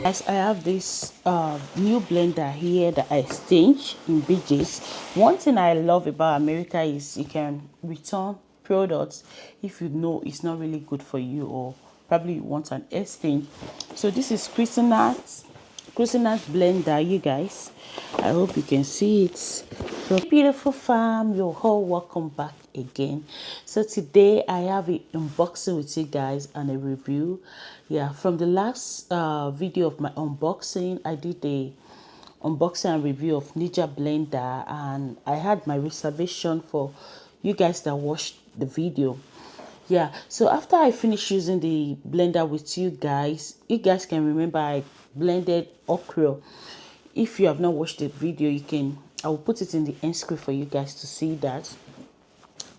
Guys, I have this new blender here that I exchange in BJ's. One thing I love about America is you can return products if you know it's not really good for you, or probably you want an exchange. So this is Cuisinart blender, you guys. I hope you can see it. From beautiful farm, you're all welcome back again. So today I have an unboxing with you guys and a review. Yeah, from the last video of my unboxing, I did a unboxing and review of Ninja blender, and I had my reservation for you guys that watched the video. Yeah, so after I finished using the blender with you guys can remember I blended okra. If you have not watched the video, I will put it in the end screen for you guys to see that.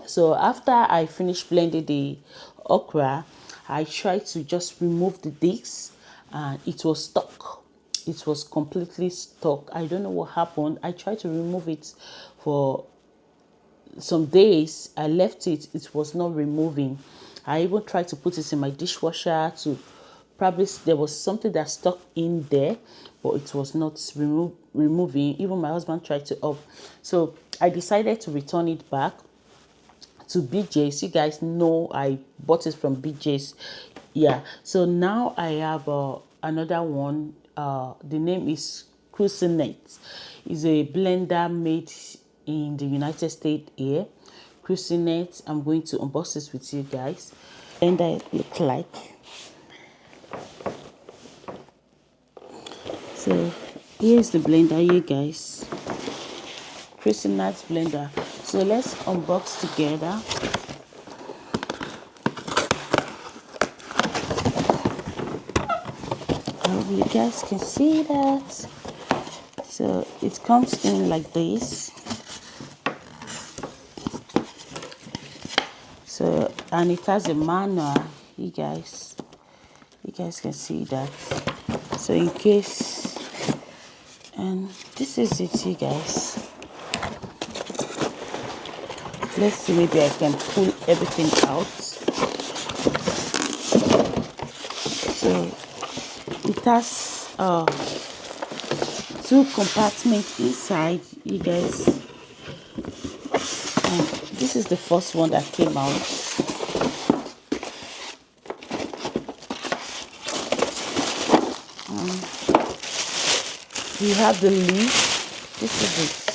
So after I finished blending the okra, I tried to just remove the discs, and it was stuck. It was completely stuck. I don't know what happened. I tried to remove it for some days. I left it. It was not removing. I even tried to put it in my dishwasher to probably there was something that stuck in there, but it was not removing. Even my husband tried to help. So I decided to return it back to BJ's. You guys know I bought it from BJ's. Yeah, so now I have another one. The name is Cuisinart. It's a blender made in the United States here. Cuisinart. I'm going to unbox this with you guys. Blender look like. So here's the blender, you guys. Cuisinart blender. So let's unbox together. I hope you guys can see that. So it comes in like this. So, and it has a manual, you guys can see that. So in case, and this is it, you guys. Let's see, maybe I can pull everything out. So it has two compartments inside, you guys. And this is the first one that came out. We have the lid. This is it.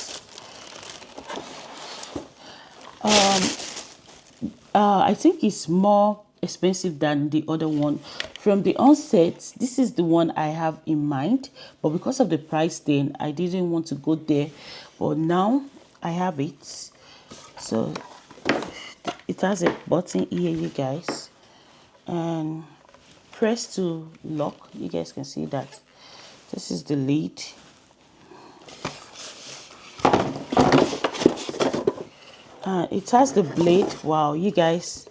I think it's more expensive than the other one. From the onset, this is the one I have in mind, but because of the price then, I didn't want to go there. But now I have it. So it has a button here, you guys, and press to lock. You guys can see that. This is the lid. It has the blade. Wow, you guys,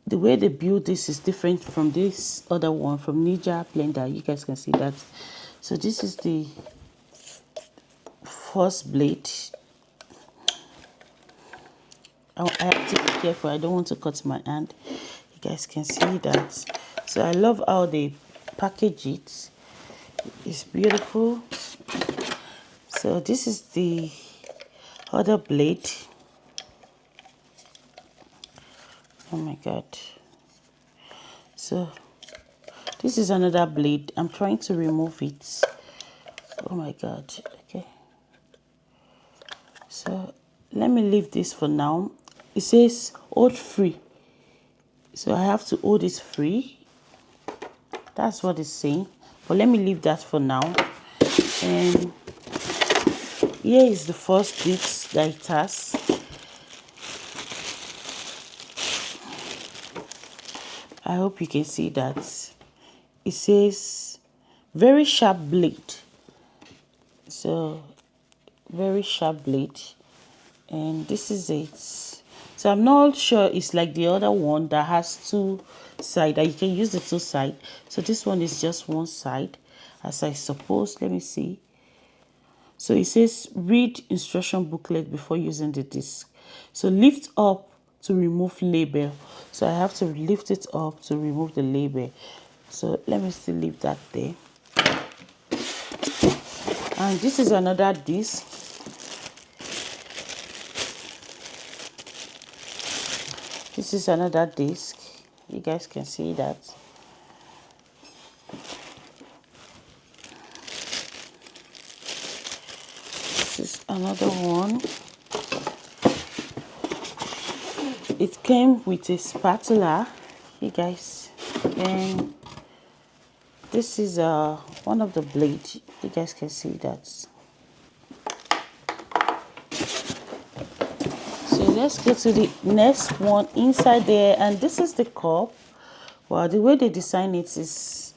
the way they build this is different from this other one, from Ninja blender. You guys can see that. So this is the first blade. I have to be careful. I don't want to cut my hand. You guys can see that. So I love how they package it. It's beautiful. So this is the other blade. Oh my god. So this is another blade. I'm trying to remove it. Oh my god. Okay, so let me leave this for now. It says hold free, so I have to hold it free. That's what it's saying, but let me leave that for now. And here is the first disc that it has. I hope you can see that. It says very sharp blade. So very sharp blade, and this is it. So I'm not sure it's like the other one that has two sides, that you can use the two sides. So this one is just one side, as I suppose. Let me see. So it says read instruction booklet before using the disc. So lift up to remove label. So I have to lift it up to remove the label. So let me still leave that there. And this is another disc. This is another disc. You guys can see that. This is another one. It came with a spatula, you guys. And this is one of the blades. You guys can see that. So let's go to the next one inside there, and this is the cup. Wow, the way they design it is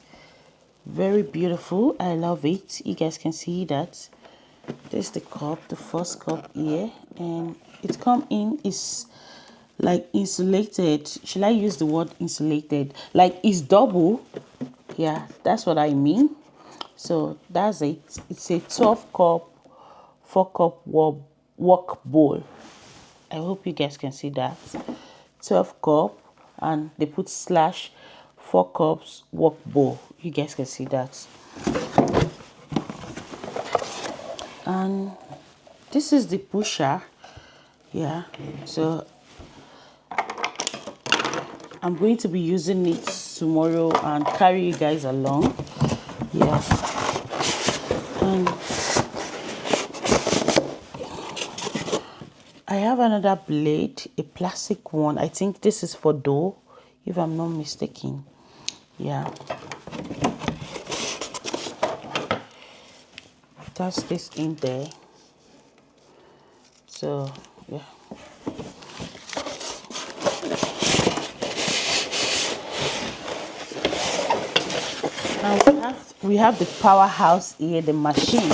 very beautiful. I love it. You guys can see that. There's the cup, the first cup here, and it come in is like insulated. Should I use the word insulated? Like it's double. Yeah, that's what I mean. So that's it. It's a 12 cup, 4 cup wok bowl. I hope you guys can see that. 12 cup, and they put slash 4 cups wok bowl. You guys can see that. And this is the pusher. Yeah, so I'm going to be using it tomorrow and carry you guys along. Yeah. And I have another blade, a plastic one. I think this is for dough, if I'm not mistaken. Yeah. That's this in there. So, yeah. Now we have the powerhouse here, the machine.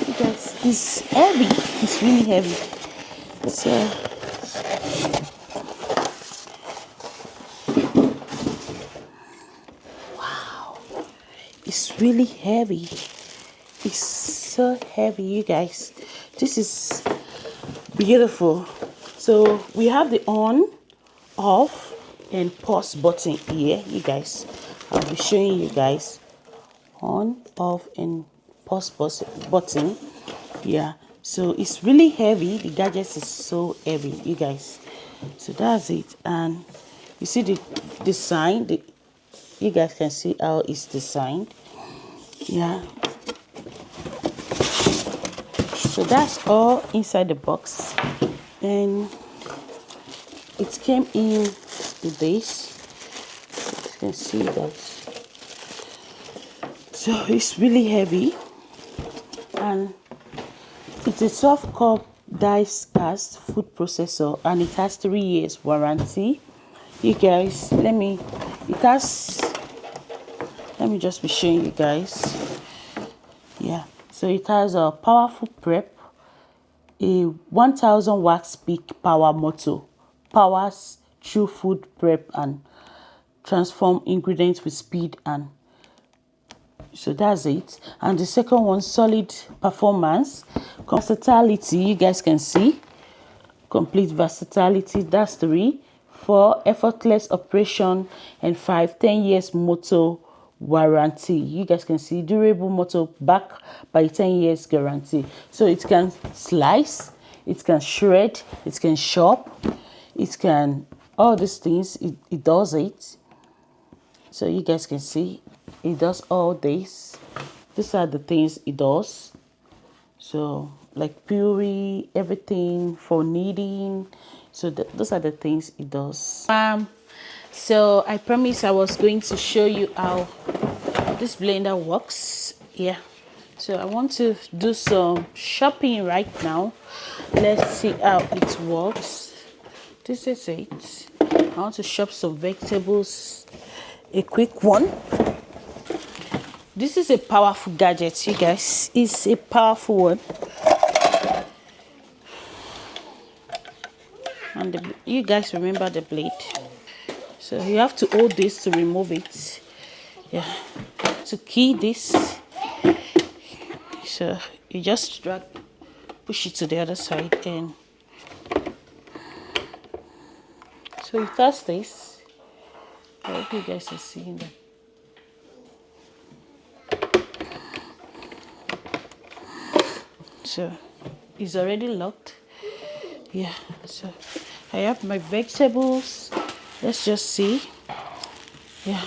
Because it's heavy. It's really heavy. So wow, it's really heavy. It's so heavy, you guys. This is beautiful. So we have the on, off, and pause button here, you guys. I'll be showing you guys on, off, and pause button. Yeah, so it's really heavy. The gadget is so heavy, you guys. So that's it. And you see the design. You guys can see how it's designed. Yeah. So that's all inside the box, and it came in with this. You can see that. So it's really heavy, and it's a 12 cup dice cast food processor, and it has 3 years warranty. You guys, let me just be showing you guys. Yeah, so it has a powerful prep, a 1000 watts peak power motor, powers through food prep and transform ingredients with speed. And so that's it. And the second one, solid performance, versatility. You guys can see complete versatility. That's 3. 4, effortless operation, and 5, 10 years motor warranty. You guys can see durable motor backed by 10 years guarantee. So it can slice, it can shred, it can chop, it can all these things. It does it. So you guys can see it does all this. These are the things it does. So like puree, everything for kneading. So those are the things it does. So I promised I was going to show you how this blender works. Yeah, so I want to do some shopping right now. Let's see how it works. This is it. I want to shop some vegetables, a quick one. This is a powerful gadget, you guys. It's a powerful one. And you guys remember the blade. So you have to hold this to remove it. Yeah, to key this. So you just push it to the other side, and So it has this. I hope you guys are seeing that. So it's already locked. Yeah, so I have my vegetables. Let's just see. Yeah.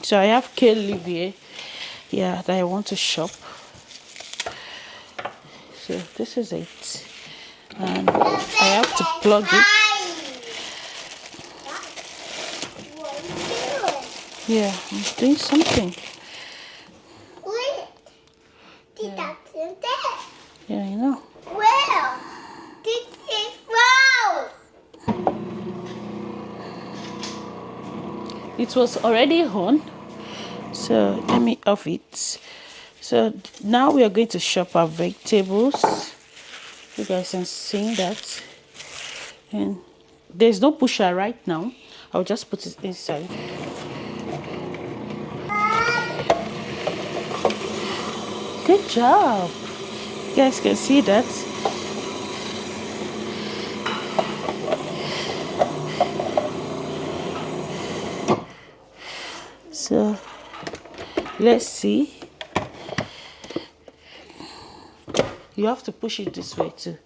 So I have kale leaf here. Yeah, that I want to chop. So this is it. And I have to plug it. Yeah, I'm doing something. Yeah, yeah, I know. Well, this is wrong. It was already on. So let me off it. So now we are going to chop our vegetables. You guys can see that. And there's no pusher right now. I'll just put it inside. Good job. You guys can see that. So let's see. You have to push it this way too.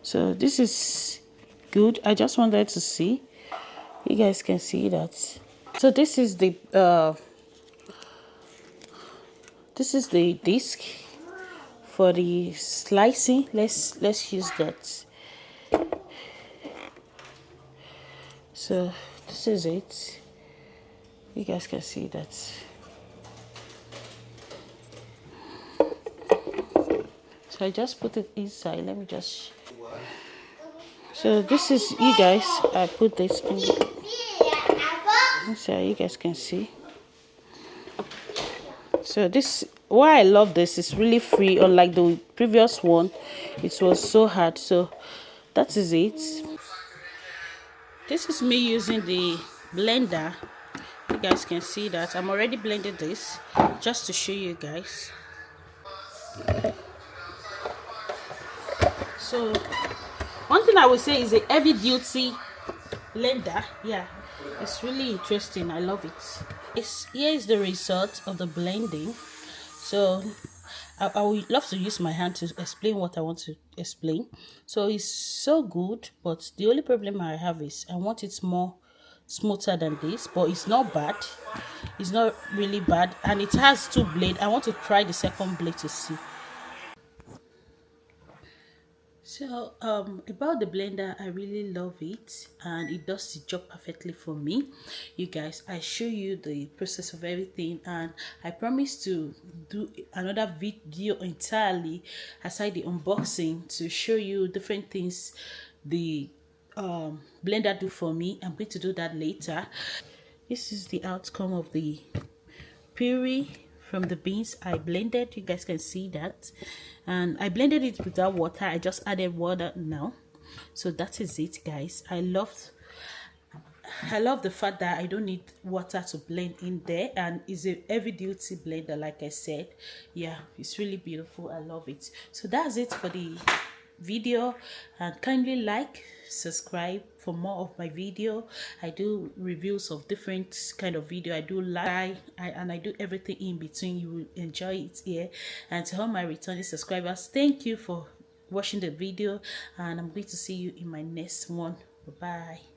So this is good. I just wanted to see. You guys can see that. So this is the disc for the slicing. Let's use that. So this is it. You guys can see that. So I just put it inside. Let me just. So this is, you guys, I put this in inside. You guys can see. So this, why I love this, is really free. Unlike the previous one, it was so hard. So that is it. This is me using the blender. You guys can see that I'm already blended this just to show you guys. So one thing I would say is a heavy duty blender. Yeah, it's really interesting. I love it. Here is the result of the blending. So I would love to use my hand to explain what I want to explain. So it's so good, but the only problem I have is I want it more smoother than this, but it's not bad. It's not really bad, and it has two blades. I want to try the second blade to see. So about the blender, I really love it, and it does the job perfectly for me. You guys, I show you the process of everything, and I promise to do another video entirely aside the unboxing to show you different things the blender do for me. I'm going to do that later. This is the outcome of the puree from the beans I blended. You guys can see that, and I blended it without water. I just added water now. So that is it, guys. I love the fact that I don't need water to blend in there, and it's a heavy duty blender, like I said. Yeah, it's really beautiful. I love it. So that's it for the video, and kindly like, subscribe for more of my video. I do reviews of different kind of video. I do live, and I do everything in between. You will enjoy it here. And to all my returning subscribers, thank you for watching the video, and I'm going to see you in my next one. Bye bye.